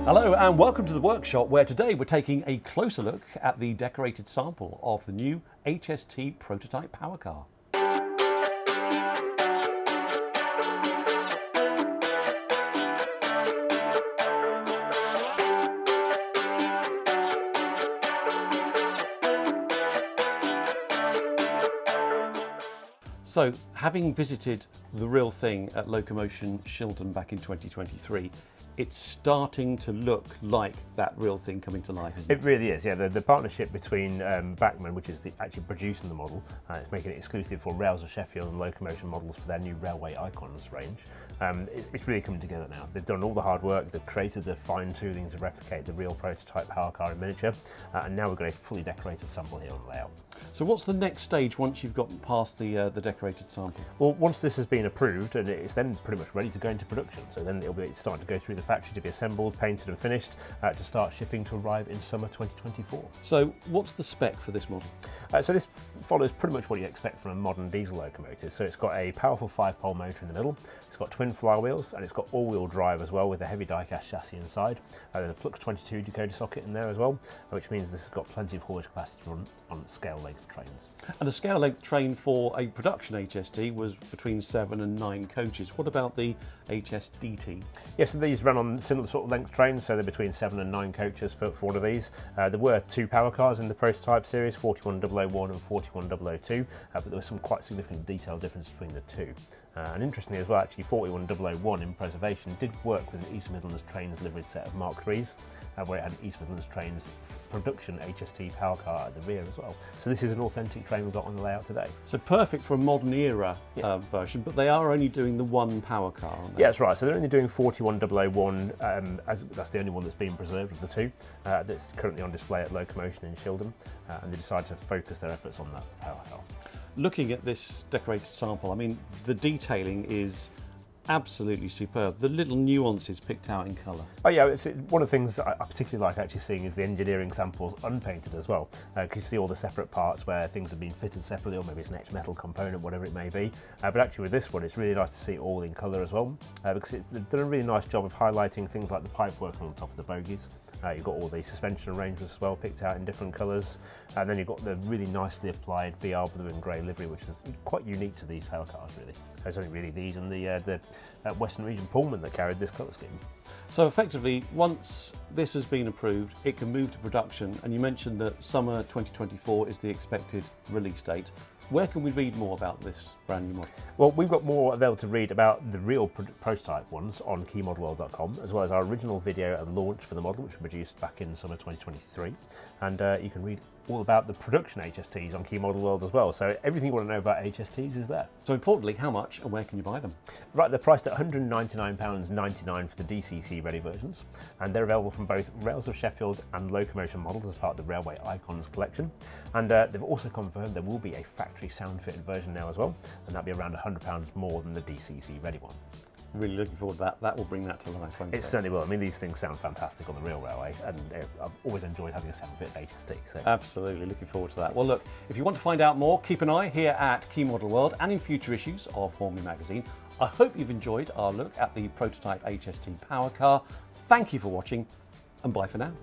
Hello and welcome to the workshop, where today we're taking a closer look at the decorated sample of the new HST prototype power car. So, having visited the real thing at Locomotion Shildon back in 2023, it's starting to look like that real thing coming to life, isn't it? It really is, yeah. The partnership between Bachmann, which is actually producing the model, it's making it exclusive for Rails of Sheffield and Locomotion models for their new Railway Icons range. It's really coming together now. They've done all the hard work, they've created the fine-tuning to replicate the real prototype power car in miniature, and now we've got a fully decorated sample here on the layout. So what's the next stage once you've gotten past the decorated sample? Well, once this has been approved, and it's then pretty much ready to go into production, so then it'll be starting to go through the factory to be assembled, painted and finished, to start shipping to arrive in summer 2024. So what's the spec for this model? So this follows pretty much what you expect from a modern diesel locomotive. So it's got a powerful 5-pole motor in the middle, it's got twin flywheels, and it's got all-wheel drive as well with a heavy die-cast chassis inside. There's a Plux 22 decoder socket in there as well, which means this has got plenty of haulage capacity to run on scale length trains. And the scale length train for a production HST was between 7 and 9 coaches. What about the HSDT? Yes, so these run on similar sort of length trains, so they're between 7 and 9 coaches for one of these. There were 2 power cars in the prototype series, 41001 and 41002, but there was some quite significant detail difference between the two. And interestingly as well, actually 41001 in preservation did work with the East Midlands Trains livery set of Mark IIIs, where it had East Midlands Trains production HST power car at the rear as well. So this is an authentic train we've got on the layout today. So perfect for a modern era version, but they are only doing the one power car, aren't they? Yeah, that's right. So they're only doing 41001, as that's the only one that's been preserved of the two, that's currently on display at Locomotion in Shildon, and they decided to focus their efforts on that power car. Looking at this decorated sample, I mean, the detailing is absolutely superb. The little nuances picked out in colour. Oh yeah, it's one of the things I particularly like actually seeing is the engineering samples unpainted as well. You can see all the separate parts where things have been fitted separately, or maybe it's an etched metal component, whatever it may be. But actually with this one, it's really nice to see it all in colour as well, because they've done a really nice job of highlighting things like the pipework on top of the bogies. You've got all the suspension arrangements as well picked out in different colours, and then you've got the really nicely applied BR blue and grey livery, which is quite unique to these power cars really. There's only really these and the Western Region Pullman that carried this colour scheme. So effectively, once this has been approved, it can move to production, and you mentioned that summer 2024 is the expected release date. Where can we read more about this brand new model? Well, we've got more available to read about the real prototype ones on keymodelworld.com, as well as our original video and launch for the model, which was produced back in summer 2023. And you can read all about the production HSTs on Key Model World as well. So everything you want to know about HSTs is there. So importantly, how much and where can you buy them? Right, they're priced at £199.99 for the DCC ready versions, and they're available from both Rails of Sheffield and Locomotion models as part of the Railway Icons collection. And they've also confirmed there will be a factory sound-fitted version now as well, and that'll be around £100 more than the DCC ready one. Really looking forward to that. That will bring that to life, won't it? It certainly will. I mean, these things sound fantastic on the real railway, and I've always enjoyed having a sound-fit HST. So. Absolutely, looking forward to that. Well, look, if you want to find out more, keep an eye here at Key Model World and in future issues of Hornby magazine. I hope you've enjoyed our look at the prototype HST power car. Thank you for watching, and bye for now.